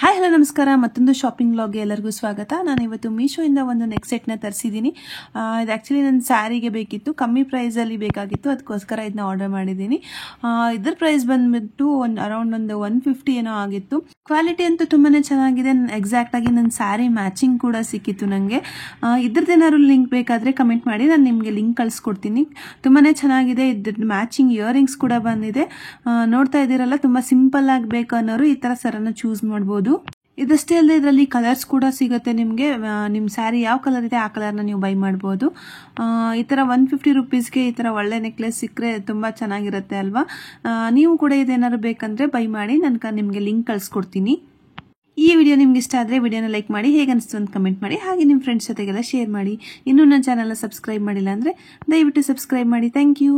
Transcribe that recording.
Hi hello ನಮಸ್ಕಾರ ಮತ್ತೊಂದು shopping ವ್ಲಾಗ್ಗೆ ಎಲ್ಲರಿಗೂ ಸ್ವಾಗತ. ನಾನು ಇವತ್ತು ಮೀಶೋಯಿಂದ ಒಂದು ನೆಕ್ ಸೆಟ್ನ ತರಿಸಿದ್ದೀನಿ. ಇದು ಆ್ಯಕ್ಚುಲಿ ನನ್ನ ಸ್ಯಾರಿಗೆ ಬೇಕಿತ್ತು, ಕಮ್ಮಿ ಪ್ರೈಸಲ್ಲಿ ಬೇಕಾಗಿತ್ತು, ಅದಕ್ಕೋಸ್ಕರ ಇದನ್ನ ಆರ್ಡರ್ ಮಾಡಿದ್ದೀನಿ. ಇದ್ರ ಪ್ರೈಸ್ ಬಂದ್ಬಿಟ್ಟು ಅರೌಂಡ್ ಒಂದು 150 ಏನೋ ಆಗಿತ್ತು. ಕ್ವಾಲಿಟಿ ಅಂತೂ ತುಂಬಾ ಚೆನ್ನಾಗಿದೆ. ಎಕ್ಸಾಕ್ಟಾಗಿ ನನ್ನ ಸ್ಯಾರಿ ಮ್ಯಾಚಿಂಗ್ ಕೂಡ ಸಿಕ್ಕಿತ್ತು ನನಗೆ. ಇದ್ರದ್ದೇನಾದ್ರು ಲಿಂಕ್ ಬೇಕಾದರೆ ಕಮೆಂಟ್ ಮಾಡಿ, ನಾನು ನಿಮಗೆ ಲಿಂಕ್ ಕಳಿಸ್ಕೊಡ್ತೀನಿ. ತುಂಬಾ ಚೆನ್ನಾಗಿದೆ. ಇದ್ರ ಮ್ಯಾಚಿಂಗ್ ಇಯರಿಂಗ್ಸ್ ಕೂಡ ಬಂದಿದೆ. ನೋಡ್ತಾ ಇದ್ದೀರಲ್ಲ, ತುಂಬ ಸಿಂಪಲ್ ಆಗಿ ಬೇಕು ಅನ್ನೋರು ಈ ಥರ ಸರನ್ನ ಚೂಸ್ ಮಾಡ್ಬೋದು. ಇದಷ್ಟೇ ಅಲ್ಲದೆ ಇದರಲ್ಲಿ ಕಲರ್ಸ್ ಕೂಡ ಸಿಗುತ್ತೆ ನಿಮಗೆ. ನಿಮ್ಮ ಸ್ಯಾರಿ ಯಾವ ಕಲರ್ ಇದೆ ಆ ಕಲರ್ನ ನೀವು ಬೈ ಮಾಡ್ಬೋದು. ಈ ಥರ 150 ರುಪೀಸ್ಗೆ ಈ ಥರ ಒಳ್ಳೆ ನೆಕ್ಲೆಸ್ ಸಿಕ್ಕರೆ ತುಂಬ ಚೆನ್ನಾಗಿರುತ್ತೆ ಅಲ್ವಾ. ನೀವು ಕೂಡ ಇದೇನಾದ್ರು ಬೇಕಂದರೆ ಬೈ ಮಾಡಿ, ನಾನು ನಿಮಗೆ ಲಿಂಕ್ ಕಳಿಸ್ಕೊಡ್ತೀನಿ. ಈ ವಿಡಿಯೋ ನಿಮ್ಗೆ ಇಷ್ಟ ಆದರೆ ವಿಡಿಯೋನ ಲೈಕ್ ಮಾಡಿ, ಹೇಗೆ ಅನಿಸ್ತು ಅಂತ ಕಮೆಂಟ್ ಮಾಡಿ, ಹಾಗೆ ನಿಮ್ಮ ಫ್ರೆಂಡ್ಸ್ ಜೊತೆಗೆಲ್ಲ ಶೇರ್ ಮಾಡಿ. ಇನ್ನೂ ನನ್ನ ಚಾನಲ್ನ ಸಬ್ಸ್ಕ್ರೈಬ್ ಮಾಡಿಲ್ಲ ಅಂದರೆ ದಯವಿಟ್ಟು ಸಬ್ಸ್ಕ್ರೈಬ್ ಮಾಡಿ. Thank you.